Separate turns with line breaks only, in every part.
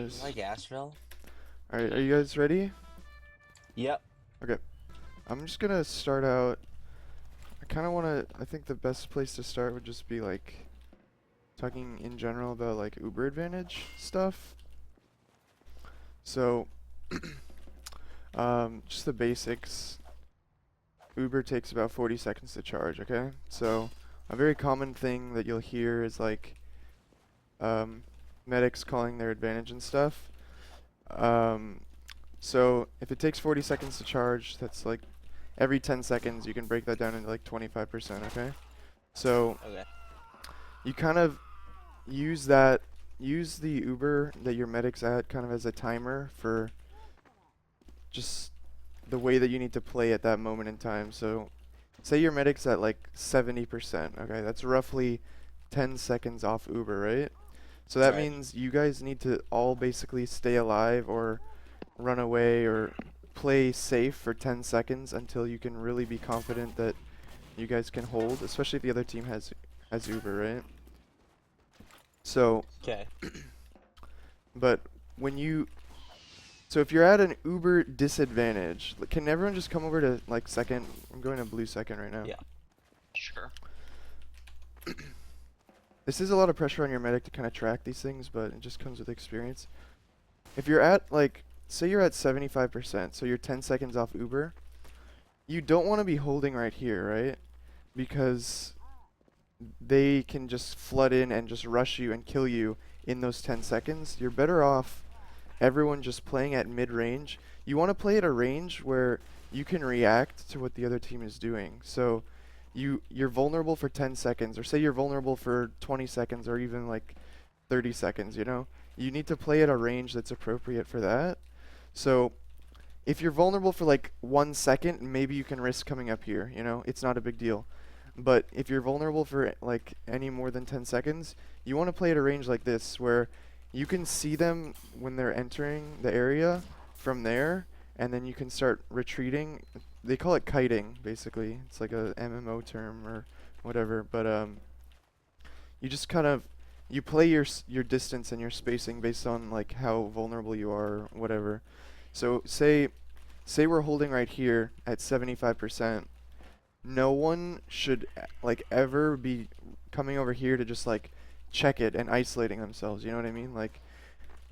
Anyways,
Like Asheville?
alright, are you guys ready?
Yep.
Okay, I'm just gonna start out. I think the best place to start would just be like talking in general about like Uber Advantage stuff. So, just the basics. Uber takes about 40 seconds to charge, okay? So, a very common thing that you'll hear is like um, medics calling their advantage and stuff. Um, so, if it takes 40 seconds to charge, that's like every 10 seconds you can break that down into like 25%, okay? So,
Okay.
you kind of use the Uber that your medic's at kind of as a timer for just the way that you need to play at that moment in time. So, say your medic's at like 70%, okay? That's roughly 10 seconds off Uber, right? So that
Right.
means you guys need to all basically stay alive or run away or play safe for 10 seconds until you can really be confident that you guys can hold, especially if the other team has Uber, right? So,
Okay.
but when you so if you're at an Uber disadvantage, can everyone just come over to like second? I'm going to blue second right now.
Yeah.
Sure.
This is a lot of pressure on your medic to kind of track these things, but it just comes with experience. If you're at like, say you're at 75%, so you're 10 seconds off Uber, you don't want to be holding right here, right? Because they can just flood in and just rush you and kill you in those 10 seconds. You're better off everyone just playing at mid-range. You want to play at a range where you can react to what the other team is doing. So you're vulnerable for 10 seconds, or say you're vulnerable for 20 seconds or even like 30 seconds, you know? You need to play at a range that's appropriate for that. So if you're vulnerable for like 1 second, maybe you can risk coming up here, you know? It's not a big deal. But if you're vulnerable for like any more than 10 seconds, you want to play at a range like this where you can see them when they're entering the area from there, and then you can start retreating. They call it kiting, basically. It's like a MMO term or whatever. But you just kind of you play your distance and your spacing based on like how vulnerable you are, or whatever. So say we're holding right here at 75%. No one should like ever be coming over here to just like check it and isolating themselves. You know what I mean? Like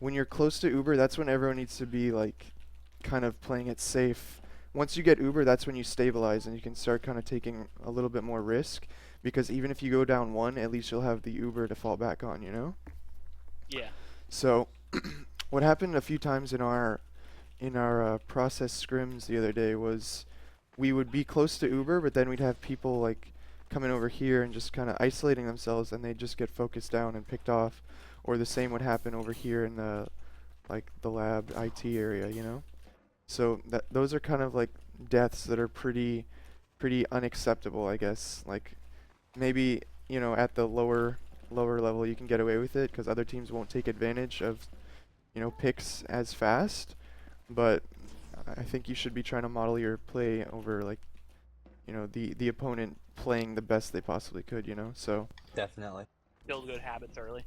when you're close to Uber, that's when everyone needs to be like kind of playing it safe. Once you get Uber, that's when you stabilize and you can start kind of taking a little bit more risk, because even if you go down one, at least you'll have the Uber to fall back on, you know?
Yeah.
So what happened a few times in our process scrims the other day was we would be close to Uber, but then we'd have people like coming over here and just kind of isolating themselves, and they'd just get focused down and picked off. Or the same would happen over here in the like the lab IT area, you know. So that those are kind of like deaths that are pretty unacceptable, I guess. Like maybe at the lower level you can get away with it because other teams won't take advantage of picks as fast, but I think you should be trying to model your play over like the opponent playing the best they possibly could, so
Definitely.
Build good habits early.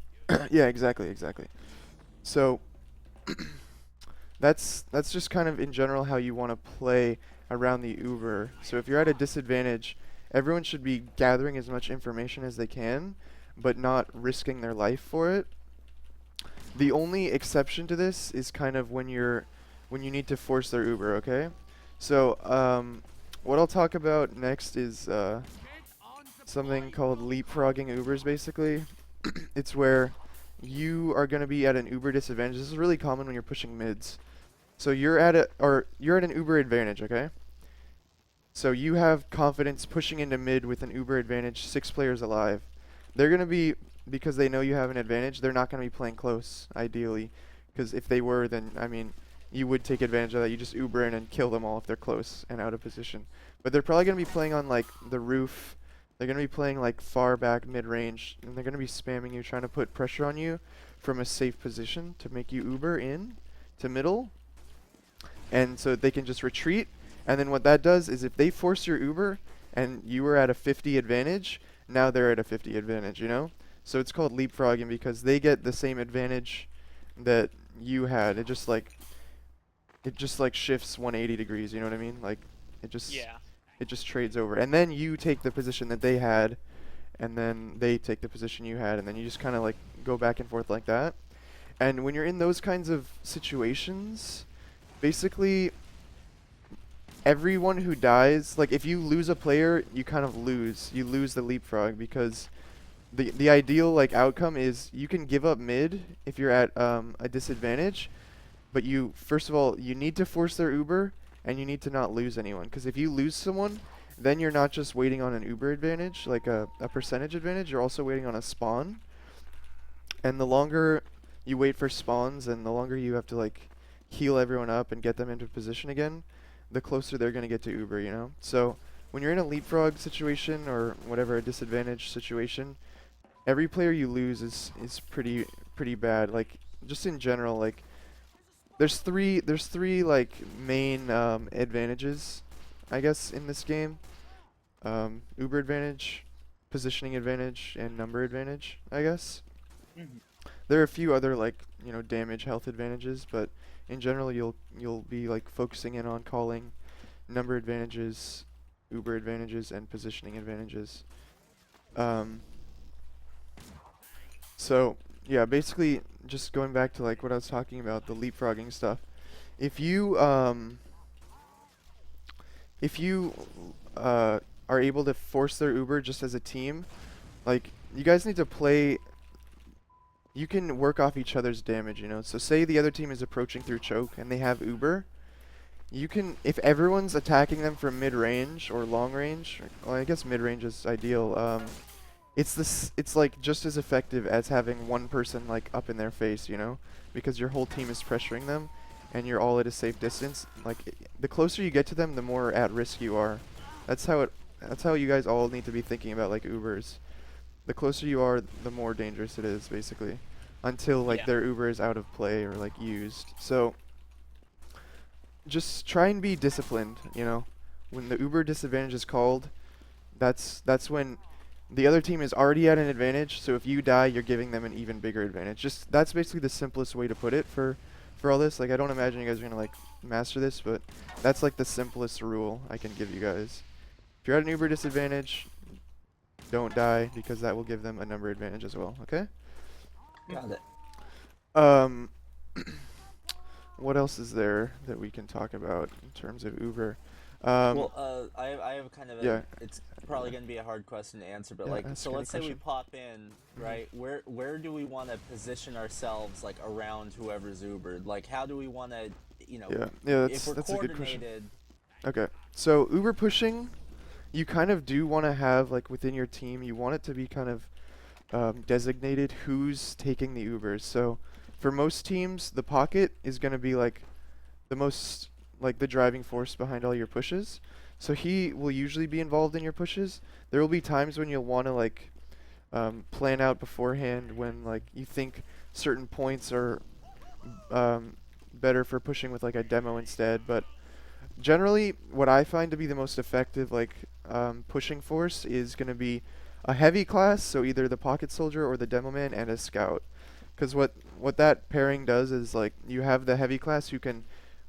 yeah, exactly. So that's just kind of in general how you want to play around the Uber. So if you're at a disadvantage, everyone should be gathering as much information as they can, but not risking their life for it. The only exception to this is kind of when you need to force their Uber, okay? So what I'll talk about next is something called leapfrogging Ubers, basically. It's where you are going to be at an Uber disadvantage. This is really common when you're pushing mids. So you're at an Uber advantage, okay? So you have confidence pushing into mid with an Uber advantage, 6 players alive. They're going to be, because they know you have an advantage, they're not going to be playing close, ideally. Because if they were, then, I mean, you would take advantage of that. You just Uber in and kill them all if they're close and out of position. But they're probably going to be playing on, like, the roof. They're going to be playing, like, far back mid-range. And they're going to be spamming you, trying to put pressure on you from a safe position to make you Uber in to middle. And so they can just retreat. And then what that does is if they force your Uber and you were at a 50 advantage, now they're at a 50 advantage, you know? So it's called leapfrogging because they get the same advantage that you had. It just like shifts 180 degrees, you know what I mean? Like
Yeah.
it just trades over. And then you take the position that they had, and then they take the position you had, and then you just kind of like go back and forth like that. And when you're in those kinds of situations, basically everyone who dies, like if you lose a player, you kind of lose. You lose the leapfrog because the ideal like outcome is you can give up mid if you're at a disadvantage, but you first of all you need to force their Uber and you need to not lose anyone because if you lose someone, then you're not just waiting on an Uber advantage, like a percentage advantage, you're also waiting on a spawn. And the longer you wait for spawns and the longer you have to like heal everyone up and get them into position again, the closer they're going to get to Uber, you know? So when you're in a leapfrog situation or whatever, a disadvantage situation, every player you lose is pretty bad. Like just in general, like there's three like main advantages, I guess, in this game. Uber advantage, positioning advantage, and number advantage, I guess.
Mhm.
There are a few other like, damage health advantages, but in general you'll be like focusing in on calling number advantages, Uber advantages, and positioning advantages. Um, so yeah, basically just going back to like what I was talking about, the leapfrogging stuff. If you if you are able to force their Uber just as a team, like you guys need to play. You can work off each other's damage, you know. So say the other team is approaching through choke and they have Uber, you can, if everyone's attacking them from mid range or long range, well, I guess mid range is ideal. It's like just as effective as having one person like up in their face, you know, because your whole team is pressuring them, and you're all at a safe distance. Like the closer you get to them, the more at risk you are. That's how it. That's how you guys all need to be thinking about like Ubers. The closer you are, the more dangerous it is, basically, until like
Yeah.
their Uber is out of play or like used. So just try and be disciplined, you know. When the Uber disadvantage is called, that's when the other team is already at an advantage, so if you die, you're giving them an even bigger advantage. Just that's basically the simplest way to put it for all this. Like I don't imagine you guys are going to like master this, but that's like the simplest rule I can give you guys. If you're at an Uber disadvantage, don't die because that will give them a number advantage as well, okay?
Got it.
Um what else is there that we can talk about in terms of Uber?
Well, I have kind of
Yeah.
it's probably going to be a hard question to answer, but
Yeah,
like,
ask
so
any
let's say we
question.
pop in, right? Where do we want to position ourselves, like, around whoever's Ubered? Like, how do we want to,
Yeah,
if we're
that's a good question.
coordinated?
Okay. So Uber pushing, you kind of do want to have like within your team, you want it to be kind of designated who's taking the Ubers. So for most teams, the pocket is going to be like the most like the driving force behind all your pushes. So he will usually be involved in your pushes. There will be times when you'll want to like plan out beforehand when like you think certain points are better for pushing with like a demo instead. But generally, what I find to be the most effective like pushing force is going to be a heavy class, so either the pocket soldier or the Demoman and a scout. Because what that pairing does is like you have the heavy class who can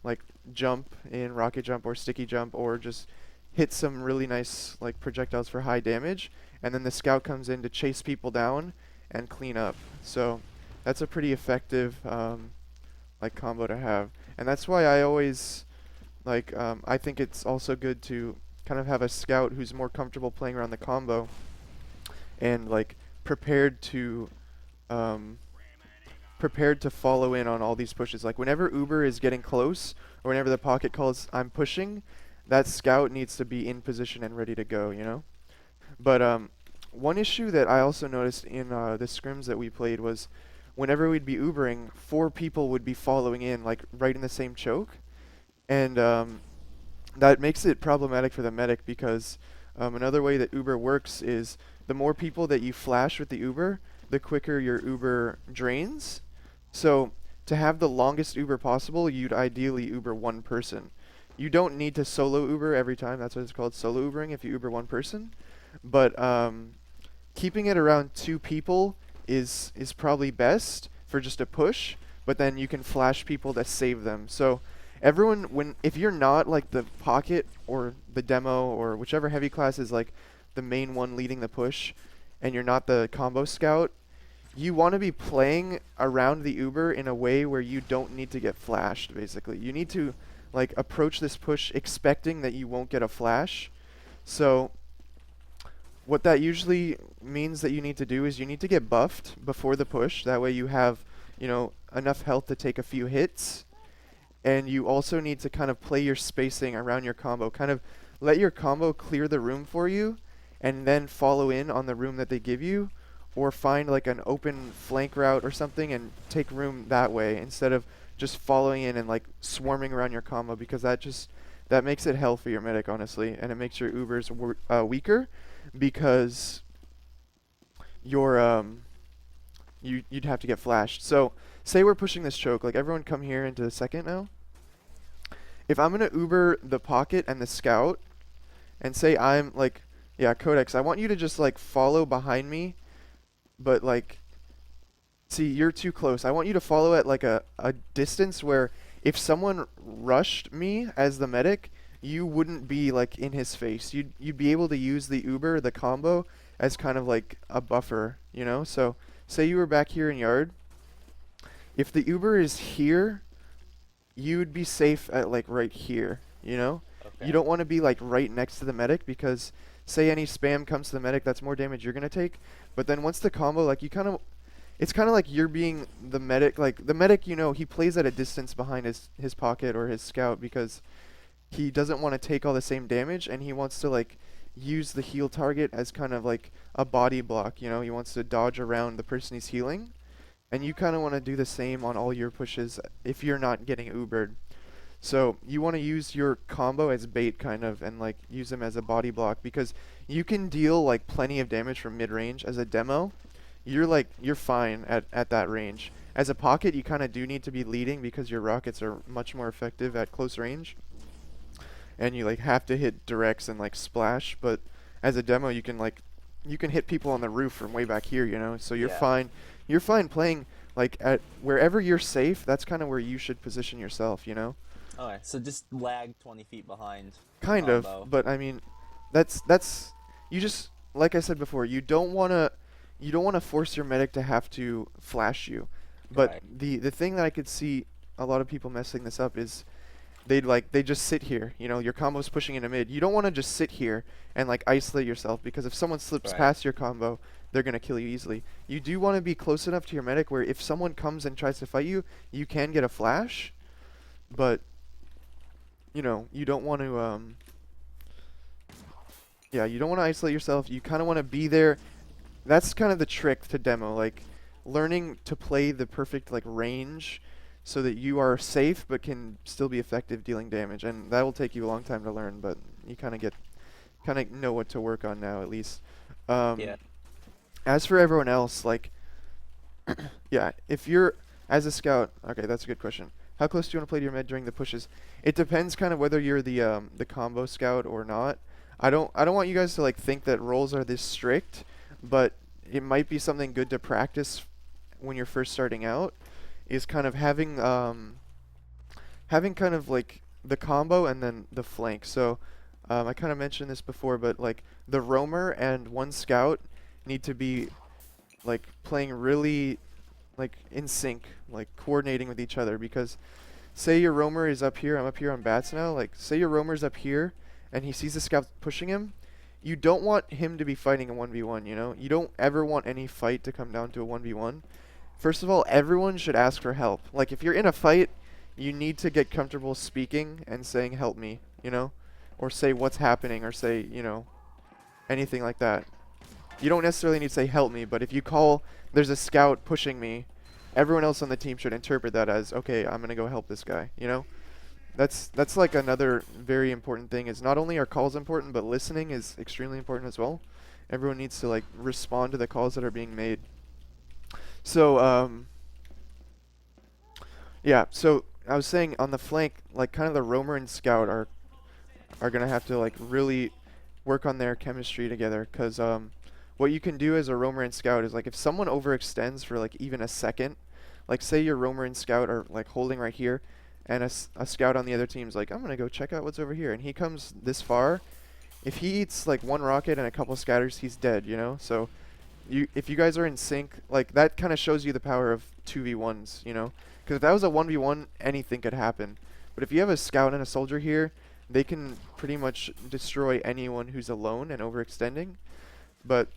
like jump in rocket jump or sticky jump or just hit some really nice like projectiles for high damage, and then the scout comes in to chase people down and clean up. So that's a pretty effective like combo to have, and that's why I always like I think it's also good to kind of have a scout who's more comfortable playing around the combo and like prepared to um, prepared to follow in on all these pushes. Like whenever Uber is getting close or whenever the pocket calls I'm pushing, that scout needs to be in position and ready to go, you know? But one issue that I also noticed in the scrims that we played was whenever we'd be Ubering, four people would be following in like right in the same choke. And that makes it problematic for the medic because another way that Uber works is the more people that you flash with the Uber, the quicker your Uber drains. So to have the longest Uber possible, you'd ideally Uber one person. You don't need to solo Uber every time. That's what it's called, solo Ubering, if you Uber one person. But keeping it around two people is probably best for just a push. but then you can flash people to save them. So everyone, if you're not like the pocket or the demo or whichever heavy class is like the main one leading the push, and you're not the combo scout, you want to be playing around the Uber in a way where you don't need to get flashed, basically. You need to like approach this push expecting that you won't get a flash. So what that usually means that you need to do is you need to get buffed before the push. That way you have, enough health to take a few hits. And you also need to kind of play your spacing around your combo. Kind of let your combo clear the room for you and then follow in on the room that they give you, or find like an open flank route or something and take room that way instead of just following in and like swarming around your combo, because that makes it hell for your medic, honestly, and it makes your Ubers weaker because you'd have to get flashed. So say we're pushing this choke, like everyone come here into the second now. If I'm gonna Uber the pocket and the scout, and say I'm like, yeah, Codex, I want you to just like follow behind me, but like, see, you're too close. I want you to follow at like a distance where if someone rushed me as the medic, you wouldn't be like in his face. You'd be able to use the Uber, the combo, as kind of like a buffer, So say you were back here in yard. If the Uber is here, you'd be safe at like right here, You
Okay.
don't want to be like right next to the medic, because say any spam comes to the medic, that's more damage you're gonna take. But then once the combo, like it's kind of like you're being the medic. Like the medic, he plays at a distance behind his pocket or his scout because he doesn't want to take all the same damage, and he wants to like use the heal target as kind of like a body block. He wants to dodge around the person he's healing, and you kind of want to do the same on all your pushes if you're not getting Ubered. So you want to use your combo as bait, kind of, and like use them as a body block, because you can deal like plenty of damage from mid range as a demo. You're fine at that range. As a pocket, you kind of do need to be leading because your rockets are much more effective at close range, and you like have to hit directs and like splash. But as a demo, you can hit people on the roof from way back here, So you're
Yeah.
fine. You're fine playing like at wherever you're safe. That's kind of where you should position yourself,
Okay, so just lag 20 feet behind. the
Kind of,
combo.
but I mean, that's you just, like I said before, you don't wanna force your medic to have to flash you. But
Right.
the thing that I could see a lot of people messing this up is they just sit here. Your combo's pushing into mid. You don't want to just sit here and like isolate yourself, because if someone slips
Right.
past your combo, they're gonna kill you easily. You do want to be close enough to your medic where if someone comes and tries to fight you, you can get a flash, but you don't want to yeah, you don't want to isolate yourself. You kind of want to be there. That's kind of the trick to demo, like learning to play the perfect like range so that you are safe but can still be effective dealing damage. And that will take you a long time to learn, but you kind of know what to work on now, at least.
Yeah.
As for everyone else, like yeah, if you're as a scout, okay, that's a good question. How close do you want to play to your med during the pushes? It depends kind of whether you're the combo scout or not. I don't want you guys to like think that roles are this strict, but it might be something good to practice when you're first starting out, is kind of having kind of like the combo and then the flank. So I kind of mentioned this before, but like the roamer and one scout need to be like playing really like in sync, like coordinating with each other, because say your roamer is up here, I'm up here on bats now, like say your roamer's up here and he sees the scout pushing him, you don't want him to be fighting a 1v1, You don't ever want any fight to come down to a 1v1. First of all, everyone should ask for help. Like if you're in a fight, you need to get comfortable speaking and saying help me, or say what's happening, or say, anything like that. You don't necessarily need to say help me, but if you call there's a scout pushing me, everyone else on the team should interpret that as, okay, I'm going to go help this guy, That's like another very important thing, is not only are calls important, but listening is extremely important as well. Everyone needs to like respond to the calls that are being made. So yeah, so I was saying on the flank, like kind of the roamer and scout are going to have to like really work on their chemistry together, cuz what you can do as a roamer and scout is like if someone overextends for like even a second, Like say your roamer and scout are like holding right here, and a scout on the other team's like, I'm gonna go check out what's over here, and he comes this far. If he eats like one rocket and a couple scatters, he's dead, you know? So if you guys are in sync, like that kind of shows you the power of 2v1s, you know? Because if that was a 1v1, anything could happen. But if you have a scout and a soldier here, they can pretty much destroy anyone who's alone and overextending. But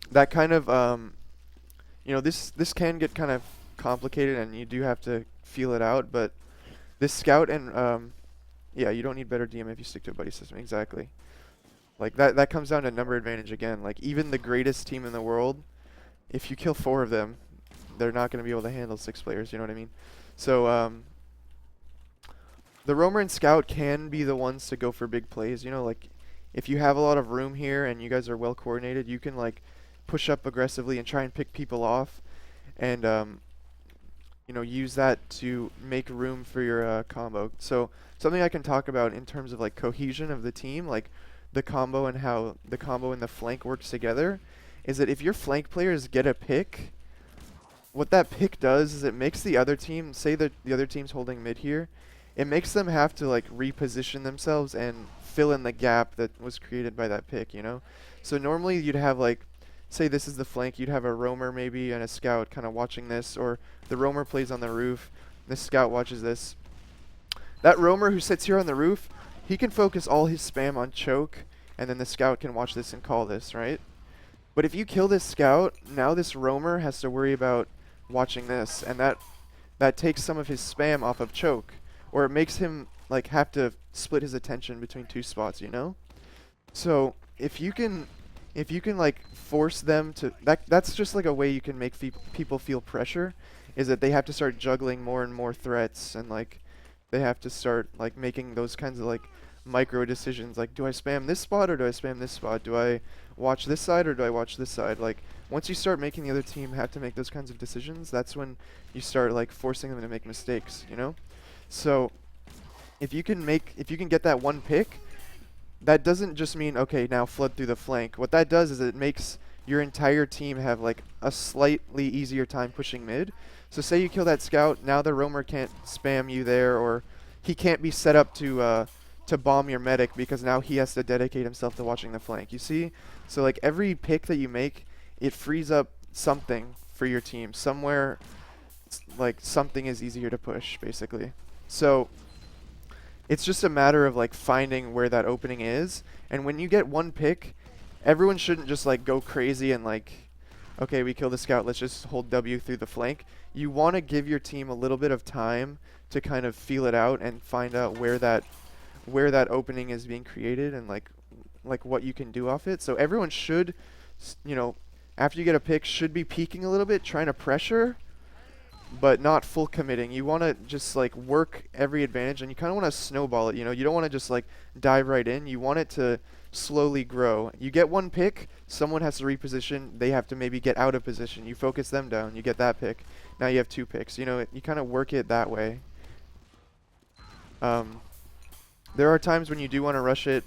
that kind of, you know, this can get kind of complicated, and you do have to feel it out. But this scout and, yeah, you don't need better DM if you stick to a buddy system. Exactly. Like that comes down to number advantage again. Like even the greatest team in the world, if you kill 4 of them, they're not going to be able to handle 6 players. You know what I mean? So the roamer and scout can be the ones to go for big plays. You know, like if you have a lot of room here and you guys are well coordinated, you can like push up aggressively and try and pick people off, and you know, use that to make room for your combo. So something I can talk about in terms of like cohesion of the team, like the combo and how the combo and the flank works together, is that if your flank players get a pick, what that pick does is it makes the other team, say that the other team's holding mid here, it makes them have to like reposition themselves and fill in the gap that was created by that pick, you know? So normally you'd have like, say this is the flank, you'd have a roamer maybe and a scout kind of watching this, or the roamer plays on the roof, the scout watches this. That roamer who sits here on the roof, he can focus all his spam on choke, and then the scout can watch this and call this, right? But if you kill this scout, now this roamer has to worry about watching this, and that takes some of his spam off of choke, or it makes him like have to split his attention between 2 spots, you know? So if you can like force them to, that's just like a way you can make people feel pressure, is that they have to start juggling more and more threats, and like they have to start like making those kinds of like micro decisions, like do I spam this spot or do I spam this spot? Do I watch this side or do I watch this side? Like once you start making the other team have to make those kinds of decisions, that's when you start like forcing them to make mistakes, you know? So if you can get that one pick, that doesn't just mean, okay, now flood through the flank. What that does is it makes your entire team have like a slightly easier time pushing mid. So say you kill that scout, now the roamer can't spam you there, or he can't be set up to bomb your medic because now he has to dedicate himself to watching the flank. You see? So like every pick that you make, it frees up something for your team. Somewhere like something is easier to push, basically. So it's just a matter of like finding where that opening is, and when you get one pick, everyone shouldn't just like go crazy and like, okay, we kill the scout, let's just hold W through the flank. You want to give your team a little bit of time to kind of feel it out and find out where that opening is being created, and like what you can do off it. So everyone should, you know, after you get a pick, should be peeking a little bit, trying to pressure, but not full committing. You want to just like work every advantage, and you kind of want to snowball it, you know? You don't want to just like dive right in. You want it to slowly grow. You get one pick, someone has to reposition, they have to maybe get out of position. You focus them down, you get that pick. Now you have 2 picks. You know, you kind of work it that way. There are times when you do want to rush it,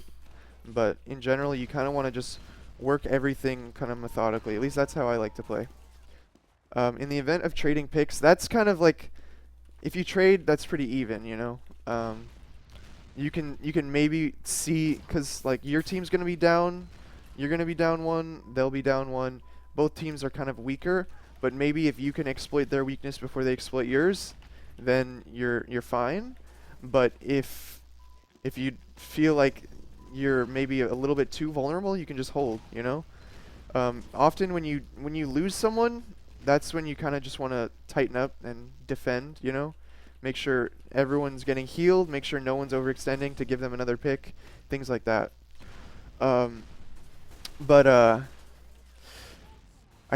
but in general you kind of want to just work everything kind of methodically. At least that's how I like to play. In the event of trading picks, that's kind of like, if you trade, that's pretty even, you know. You can maybe see, because like your team's gonna be down, you're gonna be down 1, they'll be down 1. Both teams are kind of weaker, but maybe if you can exploit their weakness before they exploit yours, then you're fine. But if you feel like you're maybe a little bit too vulnerable, you can just hold, you know. Often when you lose someone, that's when you kind of just want to tighten up and defend, you know? Make sure everyone's getting healed, make sure no one's overextending to give them another pick, things like that. I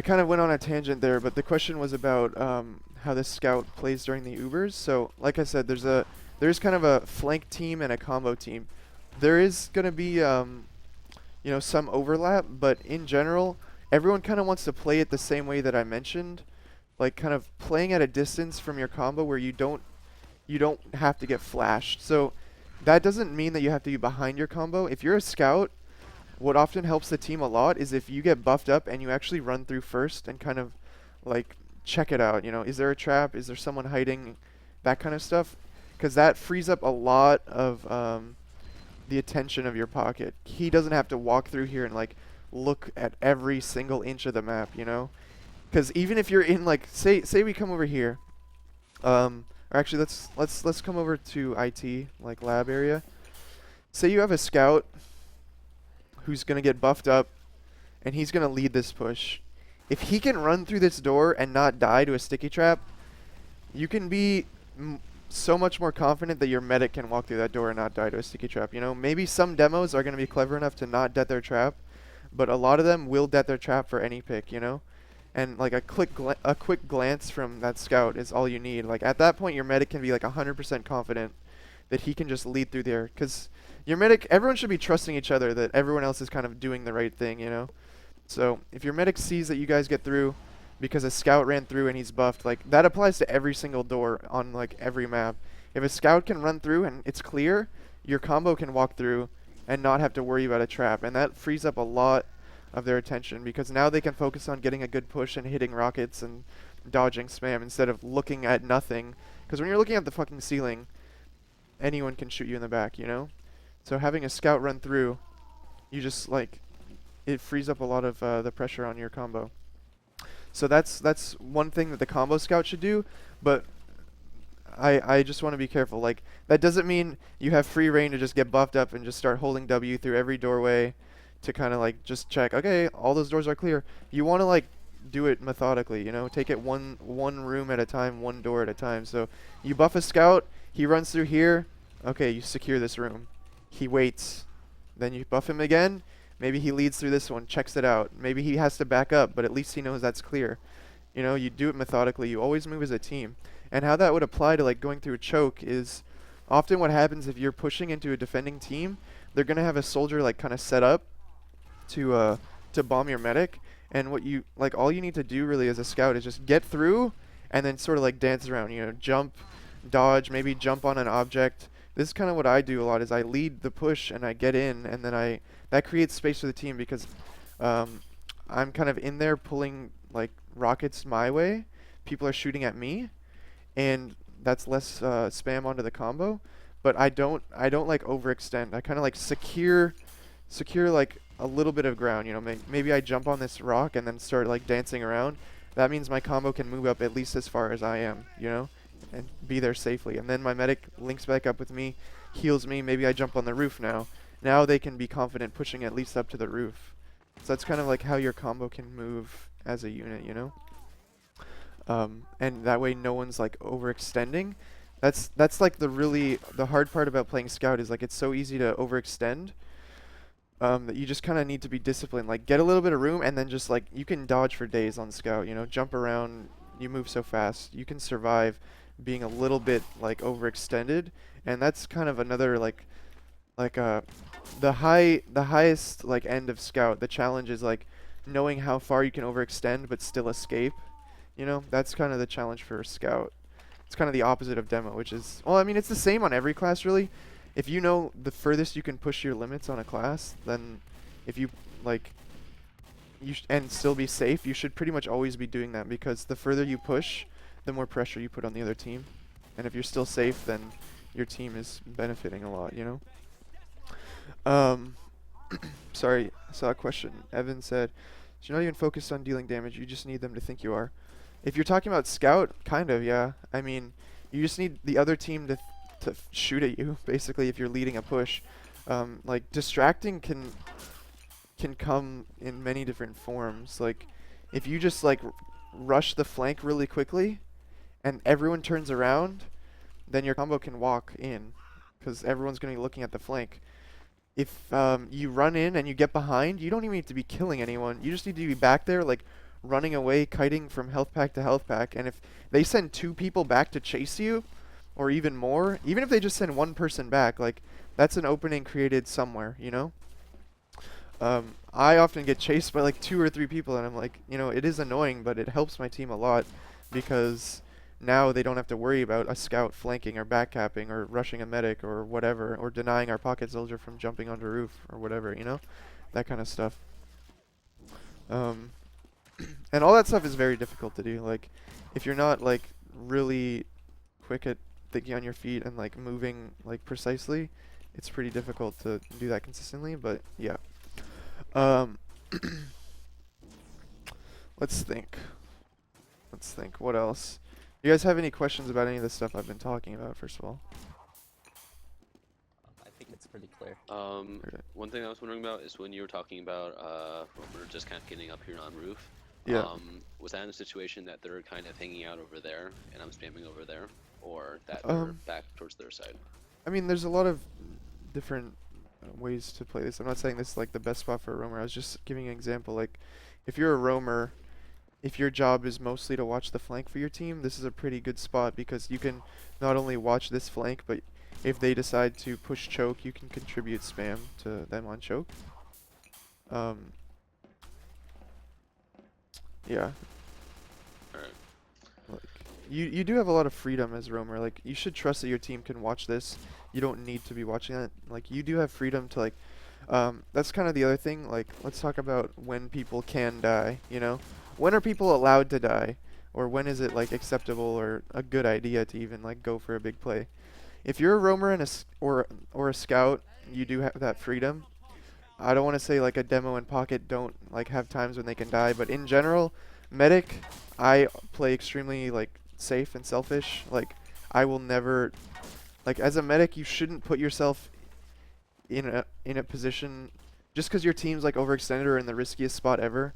kind of went on a tangent there, but the question was about how the scout plays during the Ubers. So, like I said, there's kind of a flank team and a combo team. There is going to be you know, some overlap, but in general, everyone kind of wants to play it the same way that I mentioned, like kind of playing at a distance from your combo where you don't have to get flashed. So that doesn't mean that you have to be behind your combo. If you're a scout, what often helps the team a lot is if you get buffed up and you actually run through first and kind of like check it out. You know, is there a trap? Is there someone hiding? That kind of stuff, because that frees up a lot of the attention of your pocket. He doesn't have to walk through here and like look at every single inch of the map, you know? Because even if you're in like, say we come over here, or actually let's come over to IT, like lab area. Say you have a scout who's gonna get buffed up, and he's gonna lead this push. If he can run through this door and not die to a sticky trap, you can be so much more confident that your medic can walk through that door and not die to a sticky trap. You know, maybe some demos are gonna be clever enough to not death their trap, but a lot of them will death their trap for any pick. You know. And like a quick glance from that scout is all you need. Like at that point, your medic can be like 100% confident that he can just lead through there. Because your medic, everyone should be trusting each other that everyone else is kind of doing the right thing, you know? So if your medic sees that you guys get through because a scout ran through and he's buffed, like that applies to every single door on like every map. If a scout can run through and it's clear, your combo can walk through and not have to worry about a trap. And that frees up a lot of their attention, because now they can focus on getting a good push and hitting rockets and dodging spam instead of looking at nothing. Because when you're looking at the fucking ceiling, anyone can shoot you in the back, you know? So having a scout run through, you just like, it frees up a lot of the pressure on your combo. So that's one thing that the combo scout should do, but I just want to be careful. Like, that doesn't mean you have free reign to just get buffed up and just start holding W through every doorway to kind of like just check, okay, all those doors are clear. You want to like do it methodically, you know, take it one room at a time, one door at a time. So you buff a scout, he runs through here, okay, you secure this room. He waits, then you buff him again, maybe he leads through this one, checks it out. Maybe he has to back up, but at least he knows that's clear. You know, you do it methodically, you always move as a team. And how that would apply to like going through a choke is often what happens if you're pushing into a defending team, they're going to have a soldier like kind of set up to bomb your medic, and what you like, all you need to do really as a scout is just get through and then sort of like dance around, you know, jump, dodge, maybe jump on an object. This is kind of what I do a lot, is I lead the push and I get in, and then that creates space for the team, because I'm kind of in there pulling like rockets my way, people are shooting at me, and that's less spam onto the combo. But I don't like overextend. I kind of like secure like a little bit of ground, you know. Maybe I jump on this rock and then start like dancing around. That means my combo can move up at least as far as I am, you know, and be there safely. And then my medic links back up with me, heals me. Maybe I jump on the roof now. Now they can be confident pushing at least up to the roof. So that's kind of like how your combo can move as a unit, you know. And that way no one's like overextending. That's like the hard part about playing scout, is like it's so easy to overextend. That you just kind of need to be disciplined. Like, get a little bit of room, and then just like, you can dodge for days on scout, you know, jump around, you move so fast, you can survive being a little bit like overextended. And that's kind of another the highest like end of scout. The challenge is like knowing how far you can overextend but still escape, you know. That's kind of the challenge for a scout. It's kind of the opposite of demo, which is, well, I mean, it's the same on every class really. If you know the furthest you can push your limits on a class, then if you like, and still be safe, you should pretty much always be doing that, because the further you push, the more pressure you put on the other team. And if you're still safe, then your team is benefiting a lot, you know? Sorry, I saw a question. Evan said, so you're not even focused on dealing damage, you just need them to think you are. If you're talking about scout, kind of, yeah. I mean, you just need the other team to shoot at you, basically, if you're leading a push. Like, distracting can come in many different forms. Like, if you just like rush the flank really quickly and everyone turns around, then your combo can walk in, because everyone's going to be looking at the flank. If you run in and you get behind, you don't even need to be killing anyone. You just need to be back there, like, running away, kiting from health pack to health pack. And if they send 2 people back to chase you, or even more, even if they just send 1 person back, like, that's an opening created somewhere, you know? I often get chased by like 2 or 3 people, and I'm like, you know, it is annoying, but it helps my team a lot, because now they don't have to worry about a scout flanking or backcapping or rushing a medic or whatever, or denying our pocket soldier from jumping onto roof or whatever, you know? That kind of stuff. And all that stuff is very difficult to do. Like, if you're not like really quick at thinking on your feet and like moving like precisely, it's pretty difficult to do that consistently. But yeah. Um, let's think. Let's think. What else? You guys have any questions about any of the stuff I've been talking about? First of all.
I think it's pretty clear.
Okay.
One thing I was wondering about is when you were talking about Romer just kind of getting up here on roof.
Yeah.
Was that in a situation that they're kind of hanging out over there and I'm spamming over there, or that they're back towards their side?
I mean, there's a lot of different ways to play this. I'm not saying this is like the best spot for a roamer. I was just giving an example. Like, if you're a roamer, if your job is mostly to watch the flank for your team, this is a pretty good spot because you can not only watch this flank, but if they decide to push choke, you can contribute spam to them on choke. Yeah.
Alright.
Like, you do have a lot of freedom as roamer. Like, you should trust that your team can watch this. You don't need to be watching that. Like, you do have freedom to, like, that's kind of the other thing. Like, let's talk about when people can die, you know? When are people allowed to die? Or when is it, like, acceptable or a good idea to even, like, go for a big play? If you're a roamer and or a scout, you do have that freedom. I don't want to say, like, a demo and pocket don't, like, have times when they can die, but in general, medic, I play extremely, like, safe and selfish. Like, I will never, like, as a medic, you shouldn't put yourself in a position just because your team's like overextended or in the riskiest spot ever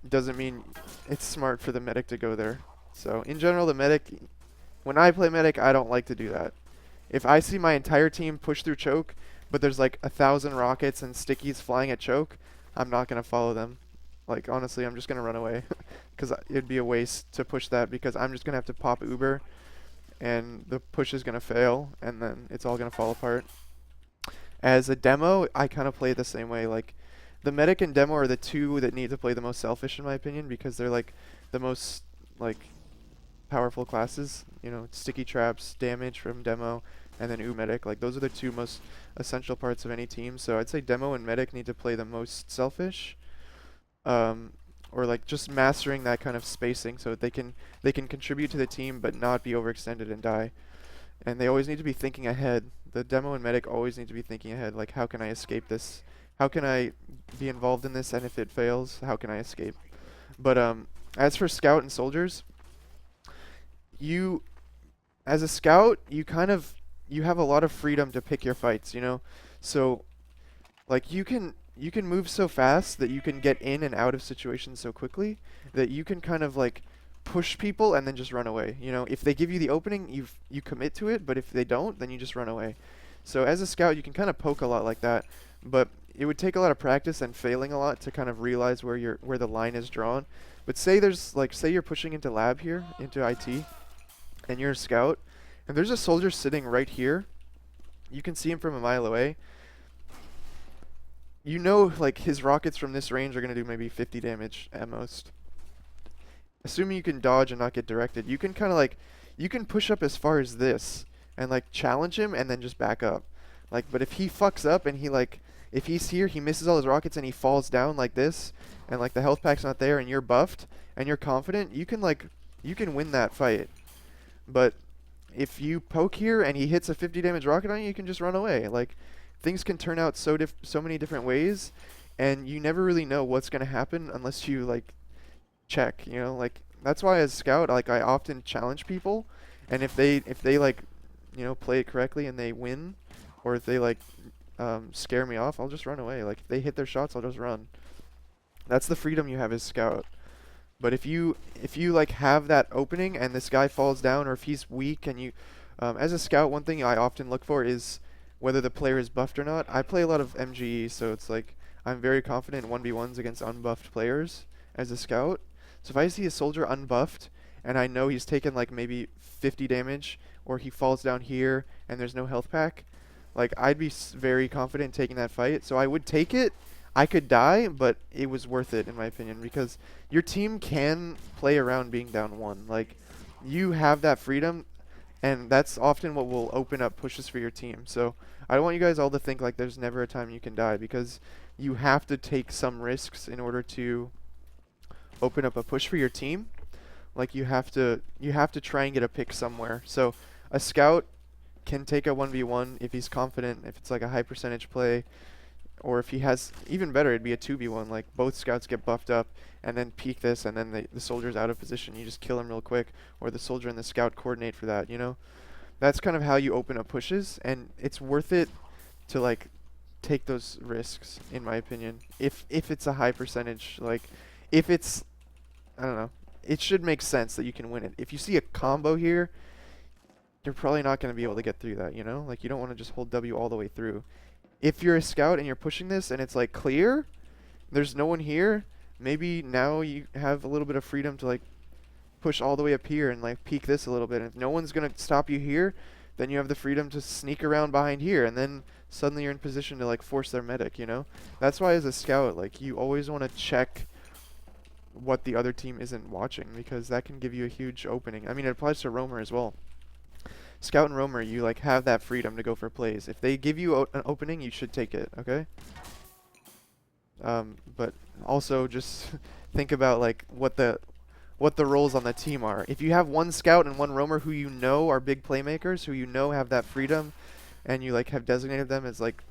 doesn't mean it's smart for the medic to go there. So in general, the medic, when I play medic, I don't like to do that. If I see my entire team push through choke, but there's like 1,000 rockets and stickies flying at choke, I'm not gonna follow them. Like, honestly, I'm just gonna run away because it'd be a waste to push that because I'm just gonna have to pop Uber and the push is gonna fail and then it's all gonna fall apart. As a demo, I kind of play the same way. Like, the medic and demo are the two that need to play the most selfish, in my opinion, because they're like the most like powerful classes. You know, sticky traps, damage from demo, and then medic. Like, those are the two most essential parts of any team. So I'd say demo and medic need to play the most selfish, or like just mastering that kind of spacing so that they can contribute to the team but not be overextended and die. And they always need to be thinking ahead. The demo and medic always need to be thinking ahead, like, how can I escape this? How can I be involved in this? And if it fails, how can I escape? But as for scout and soldiers, as a scout, you have a lot of freedom to pick your fights, you know? So, like, you can move so fast that you can get in and out of situations so quickly that you can kind of, like, push people and then just run away. You know, if they give you the opening, you commit to it, but if they don't, then you just run away. So as a scout, you can kind of poke a lot like that, but it would take a lot of practice and failing a lot to kind of realize where the line is drawn. But say you're pushing into lab here, into IT, and you're a scout, and there's a soldier sitting right here. You can see him from a mile away. You know, like, his rockets from this range are going to do maybe 50 damage at most. Assuming you can dodge and not get directed, you can kind of like, you can push up as far as this and like challenge him and then just back up. Like, but if he fucks up and if he's here, he misses all his rockets and he falls down like this, and like the health pack's not there and you're buffed and you're confident, you can win that fight. But if you poke here and he hits a 50 damage rocket on you, you can just run away. Like, things can turn out so many different ways, and you never really know what's gonna happen unless you like check, you know? Like, that's why as scout, like, I often challenge people, and if they like, you know, play it correctly and they win, or if they like scare me off, I'll just run away. Like, if they hit their shots, I'll just run. That's the freedom you have as scout. But if you like have that opening and this guy falls down, or if he's weak and you as a scout, one thing I often look for is whether the player is buffed or not. I play a lot of MGE, so it's like I'm very confident in 1v1s against unbuffed players as a scout. So if I see a soldier unbuffed and I know he's taken like maybe 50 damage, or he falls down here and there's no health pack, like, I'd be very confident in taking that fight. So I would take it. I could die, but it was worth it in my opinion, because your team can play around being down one. Like, you have that freedom, and that's often what will open up pushes for your team. So I don't want you guys all to think like there's never a time you can die, because you have to take some risks in order to open up a push for your team, like you have to try and get a pick somewhere. So a scout can take a 1v1 if he's confident, if it's like a high percentage play, or if he has, even better, it'd be a 2v1, like both scouts get buffed up and then peek this, and then the soldier's out of position, you just kill him real quick, or the soldier and the scout coordinate for that, you know? That's kind of how you open up pushes, and it's worth it to like take those risks, in my opinion, if it's a high percentage. Like if it's, I don't know, it should make sense that you can win it. If you see a combo here, you're probably not going to be able to get through that, you know? Like you don't want to just hold W all the way through. If you're a scout and you're pushing this and it's like clear, there's no one here, maybe now you have a little bit of freedom to like push all the way up here and like peek this a little bit. And if no one's going to stop you here, then you have the freedom to sneak around behind here, and then suddenly you're in position to like force their medic, you know? That's why as a scout, like you always want to check what the other team isn't watching, because that can give you a huge opening. I mean, it applies to roamer as well. Scout and roamer, you like have that freedom to go for plays. If they give you an opening, you should take it, okay? But also just think about like what the roles on the team are. If you have one scout and one roamer who you know are big playmakers, who you know have that freedom, and you like have designated them as like,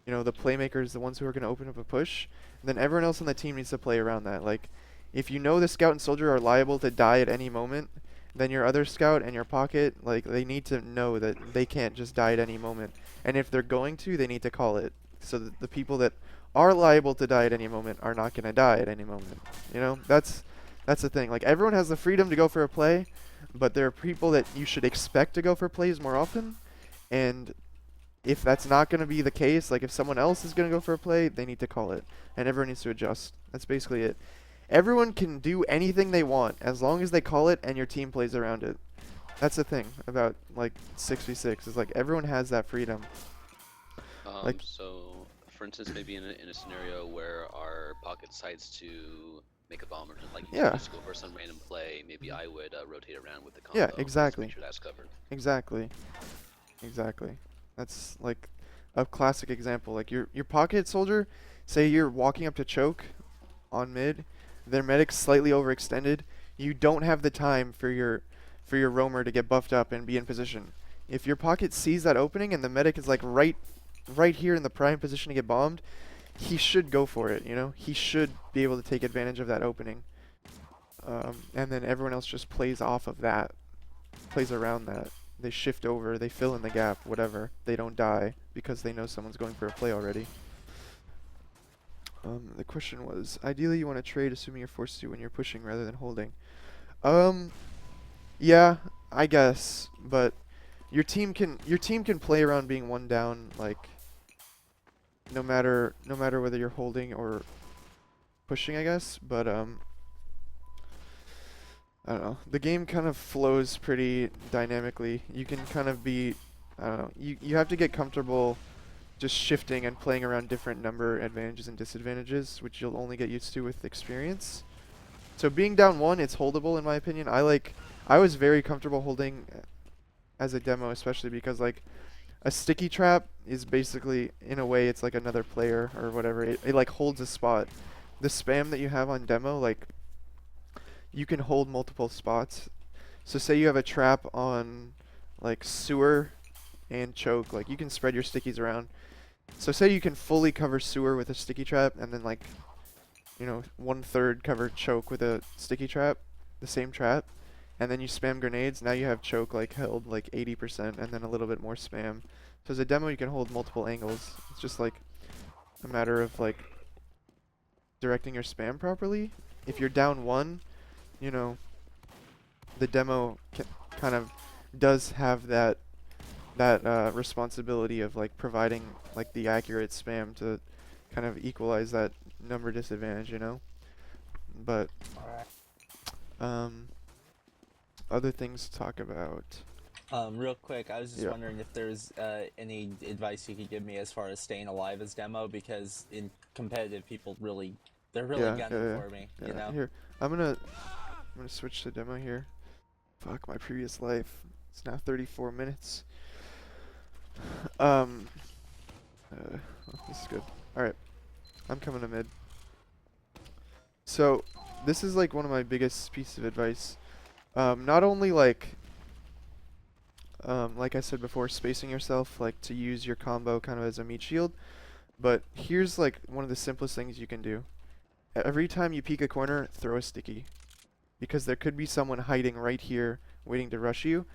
you know, the playmakers, the ones who are going to open up a push, then everyone else on the team needs to play around that. Like if you know the scout and soldier are liable to die at any moment, then your other scout and your pocket, like they need to know that they can't just die at any moment. And if they're going to, they need to call it, so that the people that are liable to die at any moment are not going to die at any moment. You know, that's the thing. Like everyone has the freedom to go for a play, but there are people that you should expect to go for plays more often. And if that's not going to be the case, like if someone else is going to go for a play, they need to call it, and everyone needs to adjust. That's basically it. Everyone can do anything they want as long as they call it and your team plays around it. That's the thing about like 6v6 is like everyone has that freedom. Like
So, for instance, maybe in a scenario where our pocket decides to make a bomb, or like you
Yeah.
just go for some random play, maybe I would rotate around with the combo.
Yeah,
just to
exactly.
make sure that's covered.
Exactly. That's like a classic example. Like your pocket soldier, say you're walking up to choke on mid, their medic's slightly overextended, you don't have the time for your roamer to get buffed up and be in position. If your pocket sees that opening and the medic is like right here in the prime position to get bombed, he should go for it, you know? He should be able to take advantage of that opening. And then everyone else just plays off of that, plays around that. They shift over, they fill in the gap, whatever. They don't die because they know someone's going for a play already. The question was, ideally you want to trade assuming you're forced to when you're pushing rather than holding. Yeah, I guess, but your team can play around being one down, like no matter whether you're holding or pushing, I guess. But I don't know. The game kind of flows pretty dynamically. You can kind of be, I don't know. You have to get comfortable just shifting and playing around different number advantages and disadvantages, which you'll only get used to with experience. So being down one, it's holdable in my opinion. I was very comfortable holding as a demo, especially because like a sticky trap is basically, in a way, it's like another player or whatever. It like holds a spot. The spam that you have on demo, like you can hold multiple spots. So say you have a trap on like sewer and choke, like you can spread your stickies around. So say you can fully cover sewer with a sticky trap and then like, you know, 1/3 cover choke with a sticky trap, the same trap, and then you spam grenades. Now you have choke like held like 80% and then a little bit more spam. So as a demo you can hold multiple angles. It's just like a matter of like directing your spam properly. If you're down one, you know, the demo kind of does have that responsibility of like providing like the accurate spam to kind of equalize that number disadvantage, you know. But other things to talk about.
Real quick, I was just
Yeah.
wondering if there's any advice you could give me as far as staying alive as demo, because in competitive, they're really gunning for me, you know?
Here, I'm gonna switch to demo here. Fuck my previous life. It's now 34 minutes. This is good. Alright. I'm coming to mid. So, this is like one of my biggest pieces of advice. Not only like I said before, spacing yourself like to use your combo kind of as a meat shield, but here's like one of the simplest things you can do. Every time you peek a corner, throw a sticky, because there could be someone hiding right here waiting to rush you.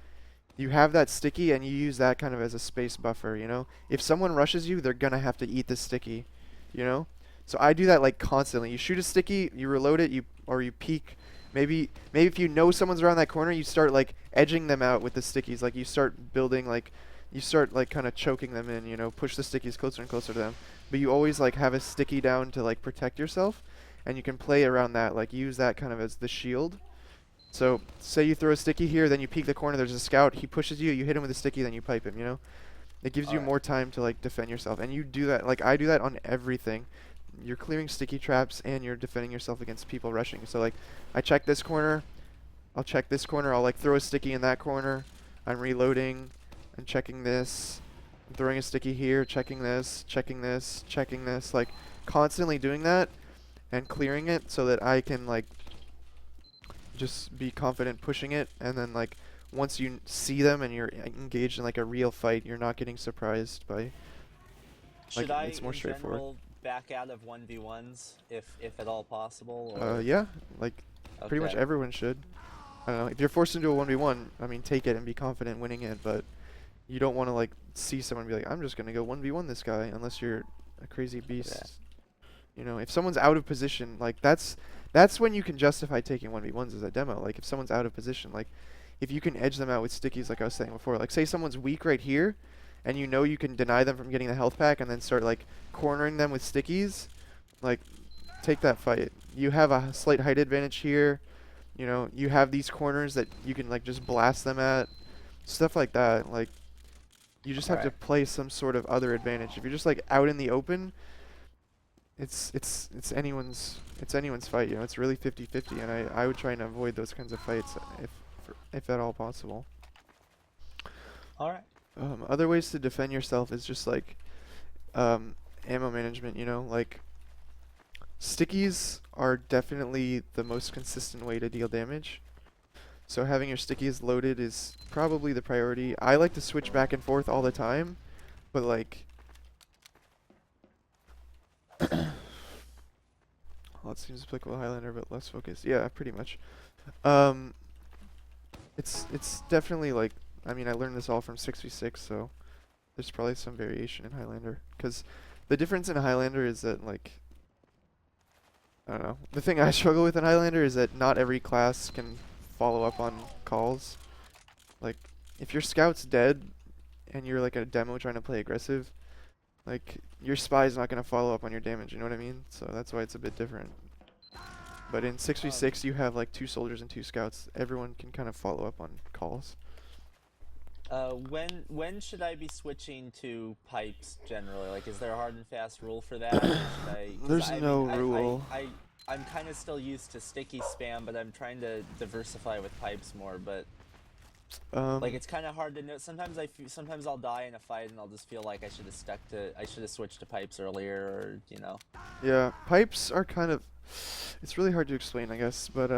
You have that sticky and you use that kind of as a space buffer, you know? If someone rushes you, they're gonna have to eat the sticky, you know? So I do that like constantly. You shoot a sticky, you reload it, or you peek. Maybe if you know someone's around that corner, you start like edging them out with the stickies. Like you start building like you start like kind of choking them in, you know, push the stickies closer and closer to them. But you always like have a sticky down to like protect yourself, and you can play around that, like use that kind of as the shield. So say you throw a sticky here, then you peek the corner, there's a scout, he pushes you, you hit him with a sticky, then you pipe him, you know? It gives you more time to like defend yourself. And you do that, like I do that on everything. You're clearing sticky traps and you're defending yourself against people rushing. So like I check this corner, I'll check this corner, I'll like throw a sticky in that corner, I'm reloading, I'm checking this, I'm throwing a sticky here, checking this, checking this, checking this, like constantly doing that and clearing it so that I can like just be confident pushing it, and then like once you see them and you're engaged in like a real fight, you're not getting surprised by
Should
like
I,
it's more
in
straightforward.
general, back out of 1v1s if at all possible? Or?
Yeah, like pretty much
Okay.
everyone should. I don't know, if you're forced into a 1v1, I mean take it and be confident winning it, but you don't want to like see someone be like, I'm just gonna go 1v1 this guy, unless you're a crazy beast.
Okay.
You know, if someone's out of position, like that's when you can justify taking 1v1s as a demo. Like if someone's out of position, like if you can edge them out with stickies, like I was saying before, like say someone's weak right here, and you know you can deny them from getting the health pack, and then start like cornering them with stickies, like take that fight. You have a slight height advantage here. You know, you have these corners that you can like just blast them at, stuff like that. Like you just have to play some sort of other advantage. If you're just like out in the open, it's anyone's fight, you know. It's really 50-50, and I would try and avoid those kinds of fights if at all possible.
All right.
Other ways to defend yourself is just like ammo management, you know, like stickies are definitely the most consistent way to deal damage. So having your stickies loaded is probably the priority. I like to switch back and forth all the time, but like well, it seems applicable Highlander, but less focused. Yeah, pretty much. It's definitely like, I mean, I learned this all from 6v6, so there's probably some variation in Highlander. Because the difference in Highlander is that, like, I don't know. The thing I struggle with in Highlander is that not every class can follow up on calls. Like, if your scout's dead and you're like a demo trying to play aggressive, like, your spy's not going to follow up on your damage, you know what I mean? So that's why it's a bit different. But in 6v6, you have like 2 soldiers and 2 scouts. Everyone can kind of follow up on calls.
When should I be switching to pipes generally? Like, is there a hard and fast rule for that? Or should I, 'cause
There's
I
no
mean,
rule.
I'm kind of still used to sticky spam, but I'm trying to diversify with pipes more. But like, it's kind of hard to know. Sometimes sometimes I'll die in a fight and I'll just feel like I should have switched to pipes earlier, or you know.
Yeah, pipes are kind of, it's really hard to explain, I guess, but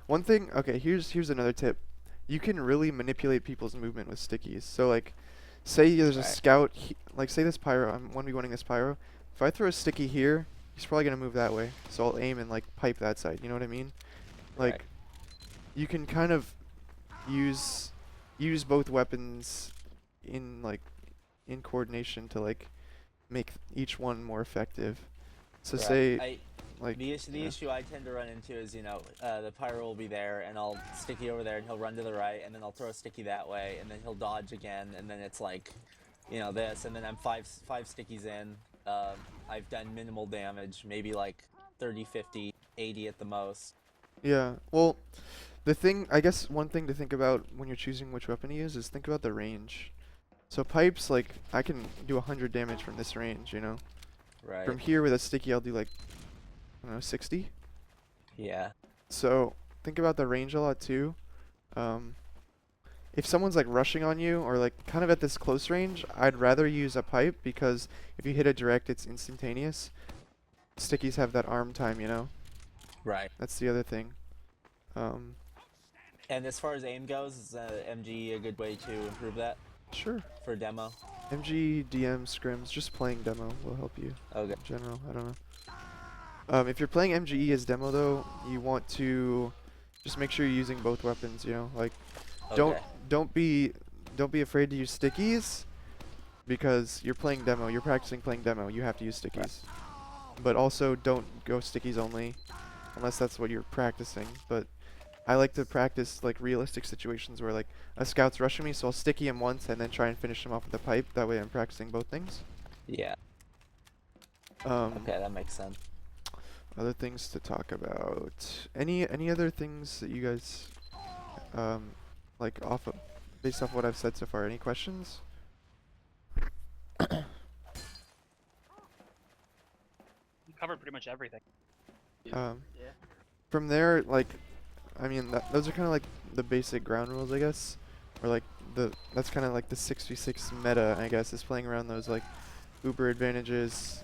one thing, okay, here's another tip. You can really manipulate people's movement with stickies. So like, say there's a scout, like say this pyro, I'm 1v1ing this pyro. If I throw a sticky here, he's probably gonna move that way. So I'll aim and like pipe that side, you know what I mean? Like, you can kind of use both weapons in coordination to like make each one more effective. So say like
the issue I tend to run into is, you know, the pyro will be there and I'll sticky over there and he'll run to the right and then I'll throw a sticky that way and then he'll dodge again and then it's like, you know, this, and then I'm five stickies in. I've done minimal damage, maybe like 30, 50, 80 at the most.
Yeah, well, the thing, I guess one thing to think about when you're choosing which weapon to use is think about the range. So pipes, like, I can do 100 damage from this range, you know?
Right.
From here with a sticky, I'll do like, I don't know, 60?
Yeah.
So think about the range a lot too. If someone's like rushing on you or like kind of at this close range, I'd rather use a pipe because if you hit it direct, it's instantaneous. stickies have that arm time, you know?
Right.
That's the other thing. Um,
And as far as aim goes, is MG a good way to improve that
sure.
for demo?
MG, DM, scrims, just playing demo will help you
Okay.
in general. I don't know. If you're playing MGE as demo though, you want to just make sure you're using both weapons, you know? Like don't
Okay.
don't be afraid to use stickies because you're playing demo, you're practicing playing demo, you have to use stickies. But also don't go stickies only unless that's what you're practicing. But I like to practice like realistic situations where like a scout's rushing me, so I'll sticky him once and then try and finish him off with a pipe. That way I'm practicing both things.
Yeah.
Okay,
that makes sense.
Other things to talk about. Any other things that you guys like based off what I've said so far? Any questions?
You covered pretty much everything.
Yeah.
Yeah.
From there, like, I mean, those are kind of like the basic ground rules, I guess. Or like that's kind of like the 6v6 meta, I guess, is playing around those like Uber advantages,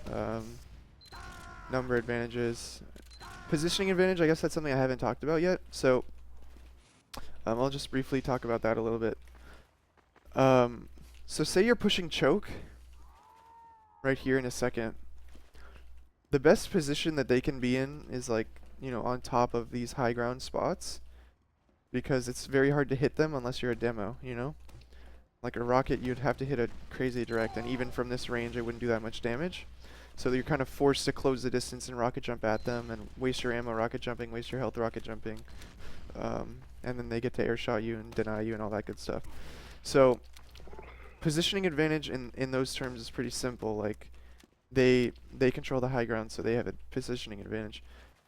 number advantages, positioning advantage. I guess that's something I haven't talked about yet. So I'll just briefly talk about that a little bit. So say you're pushing choke right here in a second. The best position that they can be in is like, you know, on top of these high ground spots, because it's very hard to hit them unless you're a demo, you know? Like a rocket, you'd have to hit a crazy direct, and even from this range, it wouldn't do that much damage. So you're kind of forced to close the distance and rocket jump at them, and waste your ammo rocket jumping, waste your health rocket jumping, and then they get to air shot you and deny you and all that good stuff. So positioning advantage in those terms is pretty simple. Like they control the high ground, so they have a positioning advantage.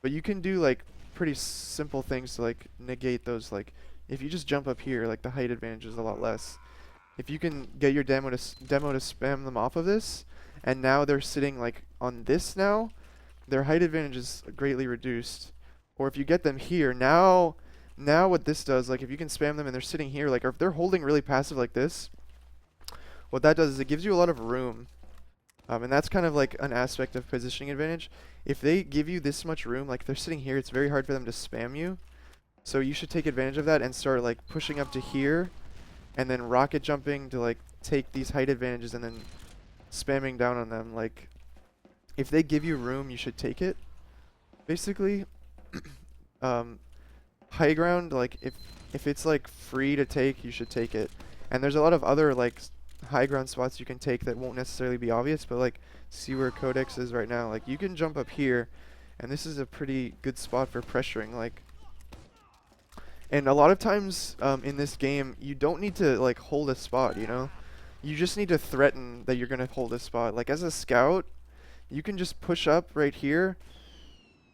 But you can do like pretty simple things to like negate those. Like if you just jump up here, like the height advantage is a lot less. If you can get your demo to spam them off of this, and now they're sitting like on this now, their height advantage is greatly reduced. Or if you get them here, now what this does, like if you can spam them and they're sitting here, like, or if they're holding really passive like this, what that does is it gives you a lot of room. And that's kind of like an aspect of positioning advantage. If they give you this much room, like they're sitting here, it's very hard for them to spam you. So you should take advantage of that and start like pushing up to here, and then rocket jumping to like take these height advantages and then spamming down on them. Like if they give you room, you should take it. Basically, high ground, like if it's like free to take, you should take it. And there's a lot of other like high ground spots you can take that won't necessarily be obvious, but like see where Codex is right now. Like you can jump up here, and this is a pretty good spot for pressuring. Like, and a lot of times in this game, you don't need to like hold a spot, you know? You just need to threaten that you're gonna hold a spot. Like as a scout, you can just push up right here,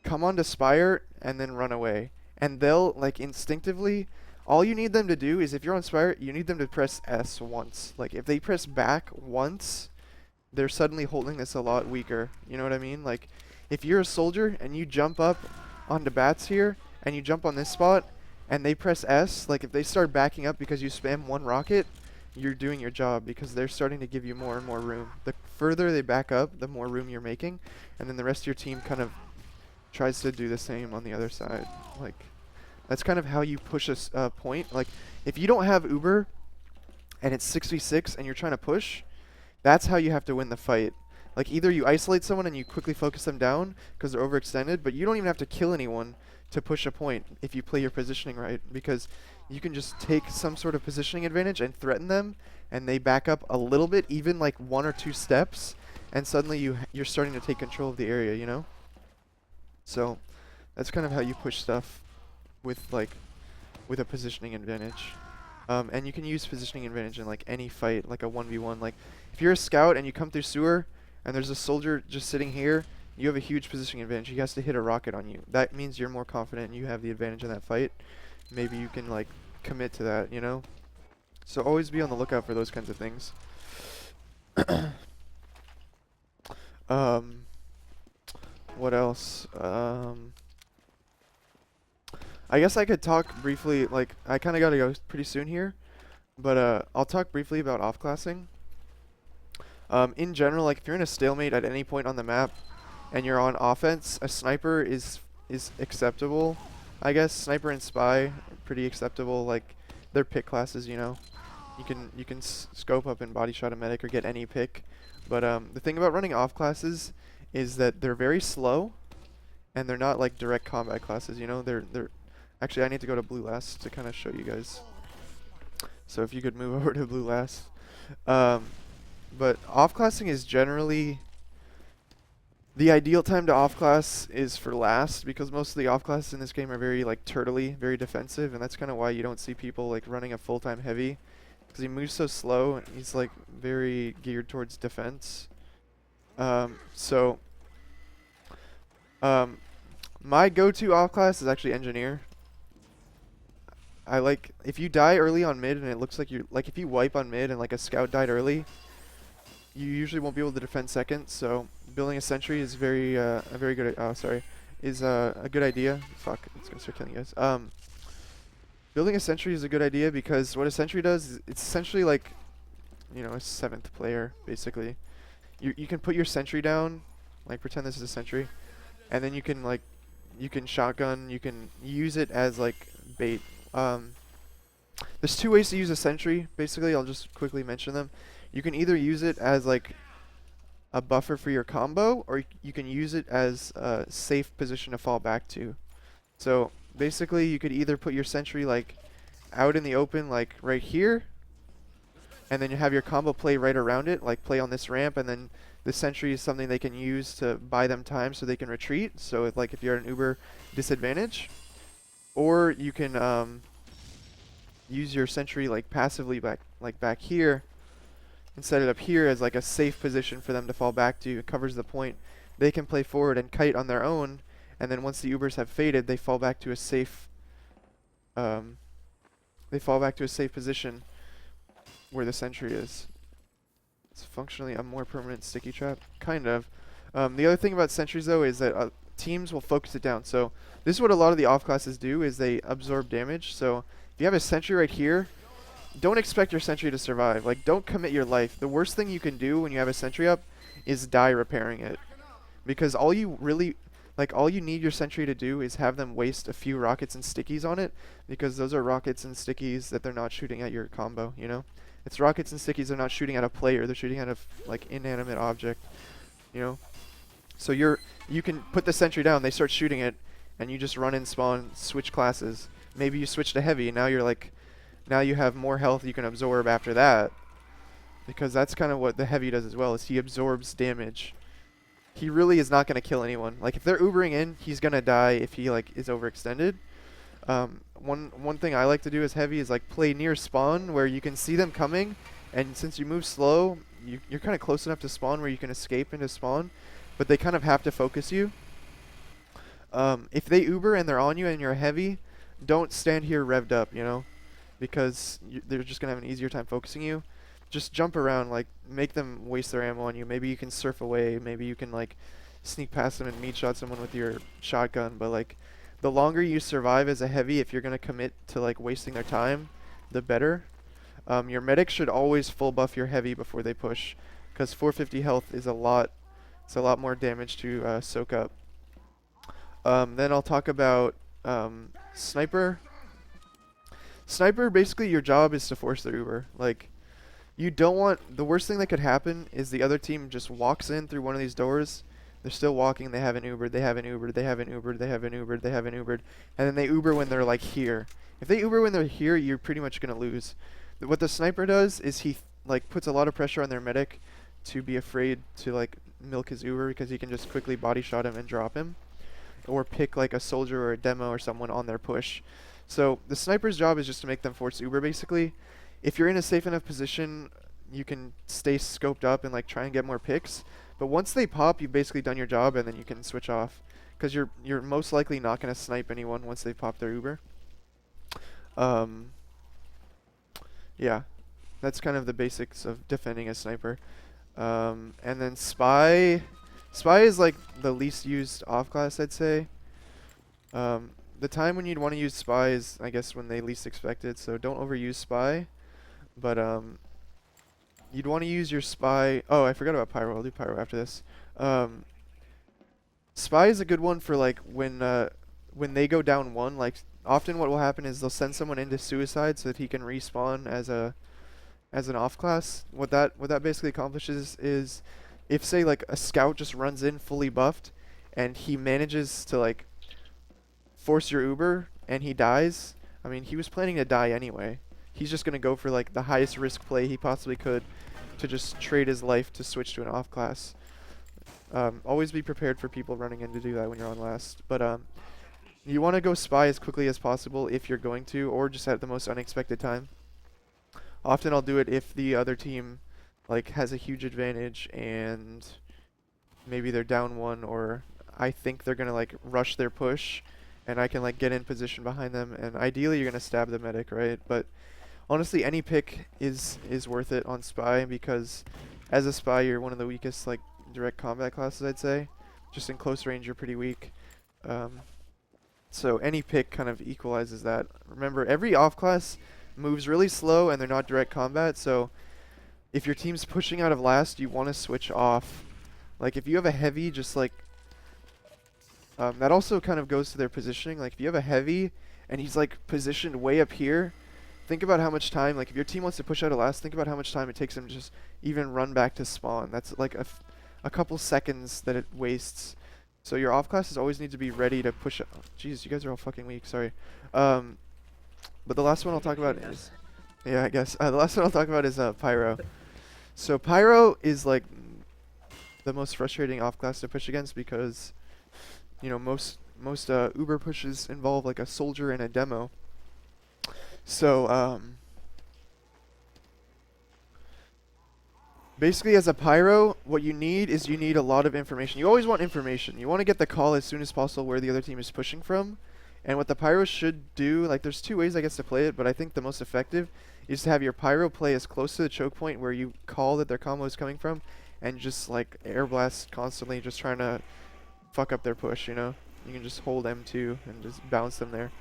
come onto Spire, and then run away. And they'll like instinctively, all you need them to do is if you're on Spire, you need them to press S once. Like if they press back once, they're suddenly holding this a lot weaker. You know what I mean? Like if you're a soldier and you jump up onto bats here and you jump on this spot and they press S, like if they start backing up because you spam one rocket, you're doing your job because they're starting to give you more and more room. The further they back up, the more room you're making, and then the rest of your team kind of tries to do the same on the other side. Like that's kind of how you push a point. Like if you don't have Uber and it's 6v6 and you're trying to push, that's how you have to win the fight. Like either you isolate someone and you quickly focus them down because they're overextended, but you don't even have to kill anyone to push a point if you play your positioning right, because you can just take some sort of positioning advantage and threaten them, and they back up a little bit, even like 1 or 2 steps, and suddenly you're starting to take control of the area, you know? So that's kind of how you push stuff with a positioning advantage. And you can use positioning advantage in like any fight, like a 1v1. Like if you're a scout and you come through sewer and there's a soldier just sitting here, you have a huge positioning advantage. He has to hit a rocket on you. That means you're more confident and you have the advantage in that fight. Maybe you can like commit to that, you know? So always be on the lookout for those kinds of things. What else? I guess I could talk briefly, like, I kind of got to go pretty soon here, but I'll talk briefly about offclassing. In general, like, if you're in a stalemate at any point on the map, and you're on offense, a sniper is acceptable. I guess sniper and spy pretty acceptable. Like they're pick classes, you know. You can scope up and body shot a medic or get any pick. But the thing about running off classes is that they're very slow, and they're not like direct combat classes. You know, they're actually I need to go to blue last to kind of show you guys. So if you could move over to blue last. But off-classing is generally the ideal time to off-class is for last, because most of the off-classes in this game are very like turtly, very defensive, and that's kind of why you don't see people like running a full-time heavy, because he moves so slow and he's like very geared towards defense. So my go-to off-class is actually engineer. I like if you die early on mid and it looks like you're like if you wipe on mid and like a scout died early, you usually won't be able to defend second. So building a sentry is a very good is a good idea. Fuck, it's gonna start killing you guys. Building a sentry is a good idea because what a sentry does is it's essentially like, you know, a 7th player basically. You can put your sentry down, like pretend this is a sentry, and then you can shotgun. You can use it as like bait. There's 2 ways to use a sentry, basically. I'll just quickly mention them. You can either use it as like a buffer for your combo, or you can use it as a safe position to fall back to. So basically you could either put your sentry like out in the open, like right here, and then you have your combo play right around it, like play on this ramp, and then the sentry is something they can use to buy them time so they can retreat. So if you're at an uber disadvantage. Or you can use your sentry like passively back here and set it up here as like a safe position for them to fall back to. It covers the point. They can play forward and kite on their own, and then once the Ubers have faded, they fall back to a safe position where the sentry is. It's functionally a more permanent sticky trap, kind of. The other thing about sentries though is that teams will focus it down. So this is what a lot of the off classes do, is they absorb damage. So if you have a sentry right here, don't expect your sentry to survive. Like, don't commit your life. The worst thing you can do when you have a sentry up is die repairing it, because all you need your sentry to do is have them waste a few rockets and stickies on it, because those are rockets and stickies that they're not shooting at your combo, you know. It's rockets and stickies. They're not shooting at a player. They're shooting at a like inanimate object, you know. So you can put the sentry down, they start shooting it, and you just run in spawn, switch classes. Maybe you switch to heavy, now you have more health you can absorb after that. Because that's kind of what the heavy does as well, is he absorbs damage. He really is not going to kill anyone. Like if they're Ubering in, he's going to die if he like is overextended. One thing I like to do as heavy is like play near spawn where you can see them coming, and since you move slow, you're kind of close enough to spawn where you can escape into spawn. But they kind of have to focus you. If they Uber and they're on you and you're heavy, don't stand here revved up, you know, because they're just going to have an easier time focusing you. Just jump around, like make them waste their ammo on you. Maybe you can surf away. Maybe you can like sneak past them and meat shot someone with your shotgun. But like the longer you survive as a heavy, if you're going to commit to like wasting their time, the better. Your medic should always full buff your heavy before they push, because 450 health is a lot. It's a lot more damage to soak up. Then I'll talk about sniper. Sniper, basically your job is to force their Uber. Like, you don't want, the worst thing that could happen is the other team just walks in through one of these doors. They're still walking, they haven't Ubered, they haven't Ubered, they haven't Ubered, they haven't Ubered, they haven't Ubered, and then they Uber when they're like here. If they Uber when they're here, you're pretty much gonna lose. What the sniper does is he like puts a lot of pressure on their medic to be afraid to like milk his Uber, because he can just quickly body shot him and drop him, or pick like a soldier or a demo or someone on their push. So the sniper's job is just to make them force Uber basically. If you're in a safe enough position, you can stay scoped up and like try and get more picks. But once they pop, you've basically done your job, and then you can switch off, because you're most likely not going to snipe anyone once they pop their Uber. Yeah, that's kind of the basics of defending a sniper. And then spy is like the least used off class, I'd say. The time when you'd want to use spy is, I guess, when they least expect it, so don't overuse spy. But you'd want to use your spy. Oh, I forgot about pyro. I'll do pyro after this. Spy is a good one for like when they go down one. Like often, what will happen is they'll send someone into suicide so that he can respawn as an off class. What that basically accomplishes is, if say like a scout just runs in fully buffed, and he manages to like force your Uber and he dies. I mean, he was planning to die anyway. He's just gonna go for like the highest risk play he possibly could to just trade his life to switch to an off class. Always be prepared for people running in to do that when you're on last. But you want to go spy as quickly as possible if you're going to, or just at the most unexpected time. Often I'll do it if the other team like has a huge advantage and maybe they're down one, or I think they're gonna like rush their push, and I can like get in position behind them. And ideally, you're gonna stab the medic, right? But honestly, any pick is worth it on spy, because as a spy, you're one of the weakest like direct combat classes, I'd say. Just in close range, you're pretty weak. So any pick kind of equalizes that. Remember, every off class moves really slow and they're not direct combat, so if your team's pushing out of last, you want to switch off. Like if you have a heavy, just like that also kind of goes to their positioning. Like if you have a heavy and he's like positioned way up here, think about how much time, like if your team wants to push out of last, think about how much time it takes them to just even run back to spawn. That's like a couple seconds that it wastes. So your off classes always need to be ready to push. Jeez, you guys are all fucking weak. Sorry. But the last one I'll talk about is, yeah, I guess the last one I'll talk about is Pyro. So Pyro is like the most frustrating off class to push against, because you know most Uber pushes involve like a soldier and a demo. So basically, as a pyro, what you need is you need a lot of information. You always want information. You want to get the call as soon as possible where the other team is pushing from. And what the pyro should do, like there's two ways I guess to play it, but I think the most effective is to have your pyro play as close to the choke point where you call that their combo is coming from, and just like air blast constantly, just trying to fuck up their push, you know? You can just hold M2 and just bounce them there.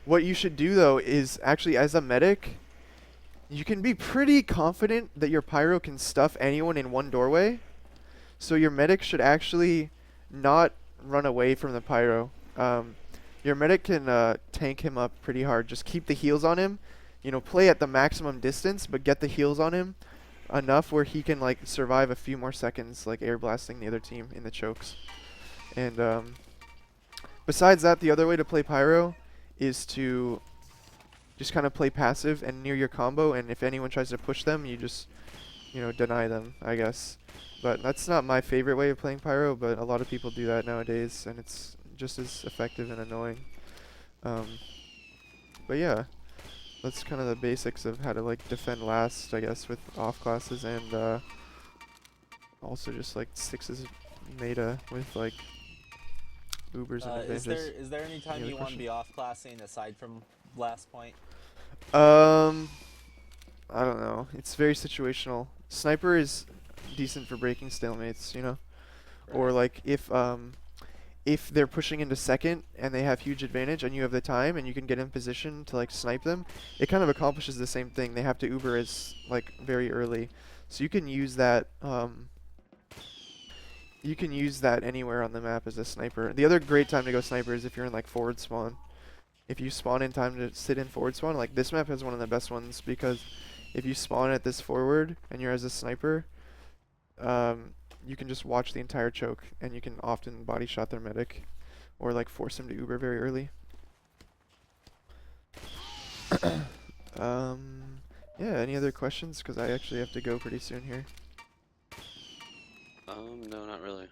What you should do though is actually, as a medic, you can be pretty confident that your pyro can stuff anyone in one doorway. So your medic should actually not run away from the pyro. Your medic can tank him up pretty hard. Just keep the heals on him. You know, play at the maximum distance, but get the heals on him enough where he can like survive a few more seconds, like air blasting the other team in the chokes. And besides that, the other way to play pyro is to just kind of play passive and near your combo, and if anyone tries to push them, you just, you know, deny them, I guess. But that's not my favorite way of playing pyro, but a lot of people do that nowadays, and it's just as effective and annoying. But yeah, that's kind of the basics of how to like defend last, I guess, with off classes, and also just like sixes meta with like Ubers and advantages.
Is there any time
Any other
you want to
question?
be off classing aside from last point?
I don't know. It's very situational. Sniper is decent for breaking stalemates, you know? Or like if they're pushing into second and they have huge advantage and you have the time and you can get in position to like snipe them, it kind of accomplishes the same thing. They have to Uber as like very early. So you can use that anywhere on the map as a sniper. The other great time to go sniper is if you're in like forward spawn. If you spawn in time to sit in forward spawn, like this map has one of the best ones, because if you spawn at this forward and you're as a sniper, you can just watch the entire choke, and you can often body shot their medic or like force him to Uber very early. Yeah, any other questions? Because I actually have to go pretty soon here.
No, not really.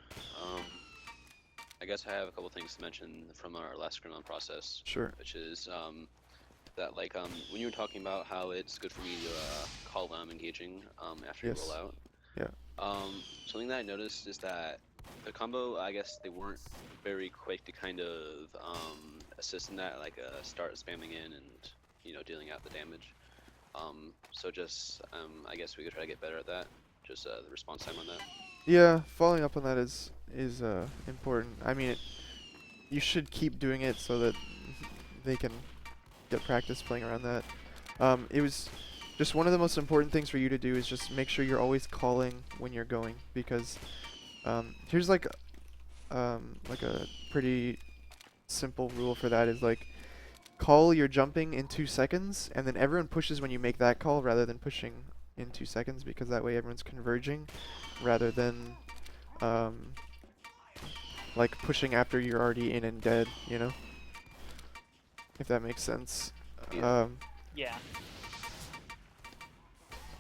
I guess I have a couple things to mention from our last scrim on process.
Sure.
Which is that like when you were talking about how it's good for me to call when I'm engaging after
Yes.
you roll out.
Yeah.
Something that I noticed is that the combo, I guess they weren't very quick to kind of assist in that, like start spamming in and, you know, dealing out the damage. So just I guess we could try to get better at that. Just the response time on that.
Yeah, following up on that is important. I mean, you should keep doing it so that they can get practice playing around that. It was just one of the most important things for you to do is just make sure you're always calling when you're going, because Here's like a pretty simple rule for that is like call your jumping in 2 seconds, and then everyone pushes when you make that call rather than pushing in 2 seconds, because that way everyone's converging rather than like pushing after you're already in and dead, you know? If that makes sense.
Yeah.
Yeah.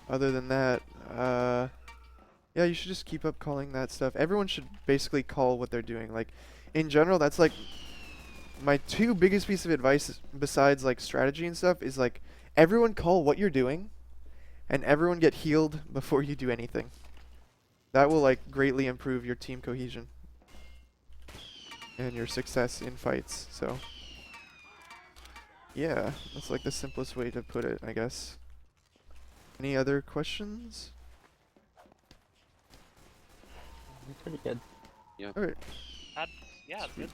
Other than that, yeah, you should just keep up calling that stuff. Everyone should basically call what they're doing. Like, in general, that's like my 2 biggest piece of advice besides like strategy and stuff is like everyone call what you're doing, and everyone get healed before you do anything. That will like greatly improve your team cohesion and your success in fights. So, yeah, that's like the simplest way to put it, I guess. Any other questions?
Pretty good.
Alright.
That's, yeah, it's
Sweet.
good.